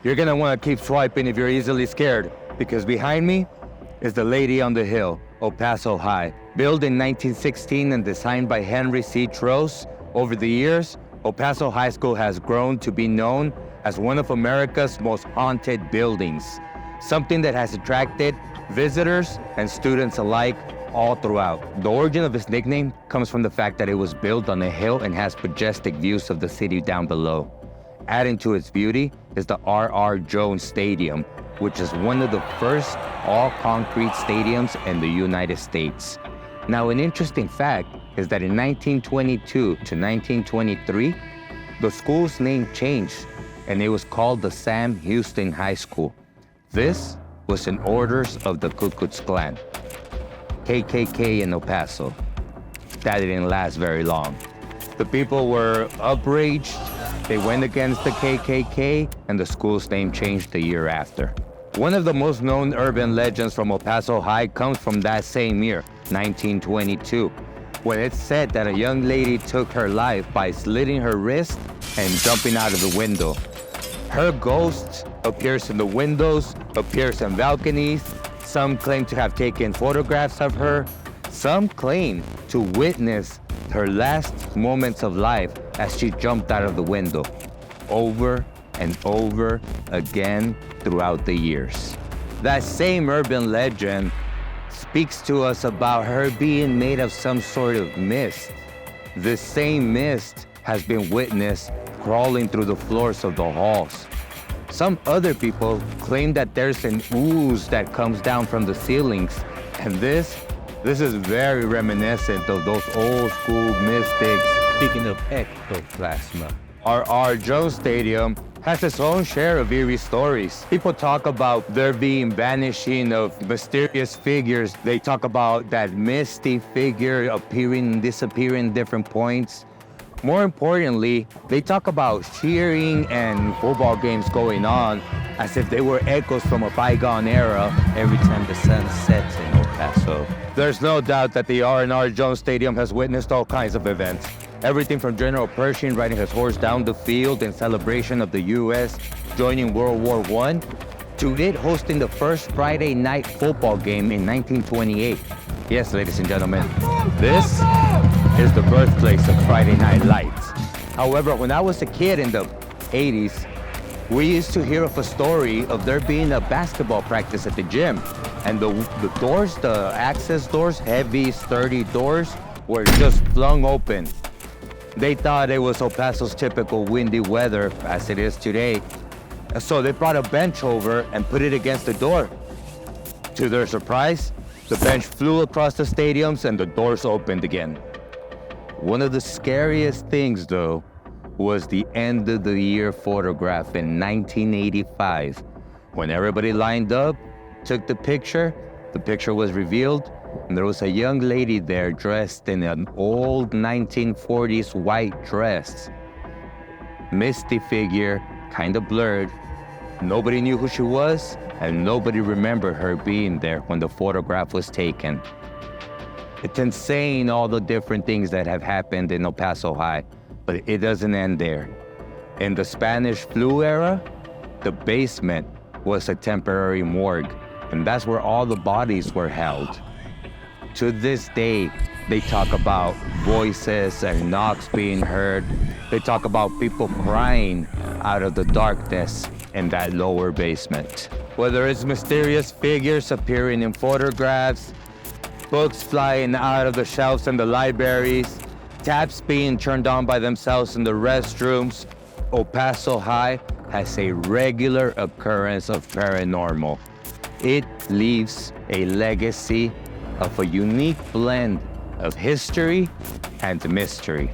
You're gonna wanna keep swiping if you're easily scared, because behind me is the Lady on the Hill, O Paso High. Built in 1916 and designed by Henry C. Trost, over the years, O Paso High School has grown to be known as one of America's most haunted buildings, something that has attracted visitors and students alike all throughout. The origin of its nickname comes from the fact that it was built on a hill and has majestic views of the city down below. Adding to its beauty is the R.R. Jones Stadium, which is one of the first all-concrete stadiums in the United States. Now, an interesting fact is that in 1922 to 1923, the school's name changed and it was called the Sam Houston High School. This was in orders of the Ku Klux Klan, KKK in El Paso. That didn't last very long. The people were outraged. They went against the KKK, and the school's name changed the year after. One of the most known urban legends from El Paso High comes from that same year, 1922, when it's said that a young lady took her life by slitting her wrist and jumping out of the window. Her ghost appears in the windows, appears in balconies. Some claim to have taken photographs of her. Some claim to witness her last moments of life as she jumped out of the window, over and over again throughout the years. That same urban legend speaks to us about her being made of some sort of mist. This same mist has been witnessed crawling through the floors of the halls. Some other people claim that there's an ooze that comes down from the ceilings, and this is very reminiscent of those old school mystics. Speaking of ectoplasma, R.R. Jones Stadium has its own share of eerie stories. People talk about there being vanishing of mysterious figures. They talk about that misty figure appearing and disappearing in different points. More importantly, they talk about cheering and football games going on as if they were echoes from a bygone era every time the sun sets in El Paso. There's no doubt that the R&R Jones Stadium has witnessed all kinds of events. Everything from General Pershing riding his horse down the field in celebration of the U.S. joining World War I, to it hosting the first Friday night football game in 1928. Yes, ladies and gentlemen, this is the birthplace of Friday Night Lights. However, when I was a kid in the 80s, we used to hear of a story of there being a basketball practice at the gym, and the doors, the access doors, heavy, sturdy doors, were just flung open. They thought it was El Paso's typical windy weather, as it is today. So they brought a bench over and put it against the door. To their surprise, the bench flew across the stadiums and the doors opened again. One of the scariest things, though, was the end of the year photograph in 1985. When everybody lined up, took the picture was revealed, and there was a young lady there dressed in an old 1940s white dress. Misty figure, kind of blurred. Nobody knew who she was, and nobody remembered her being there when the photograph was taken. It's insane all the different things that have happened in El Paso High, but it doesn't end there. In the Spanish flu era, the basement was a temporary morgue, and that's where all the bodies were held. To this day, they talk about voices and knocks being heard. They talk about people crying out of the darkness in that lower basement. Whether it's mysterious figures appearing in photographs, books flying out of the shelves in the libraries, taps being turned on by themselves in the restrooms, El Paso High has a regular occurrence of paranormal. It leaves a legacy of a unique blend of history and mystery.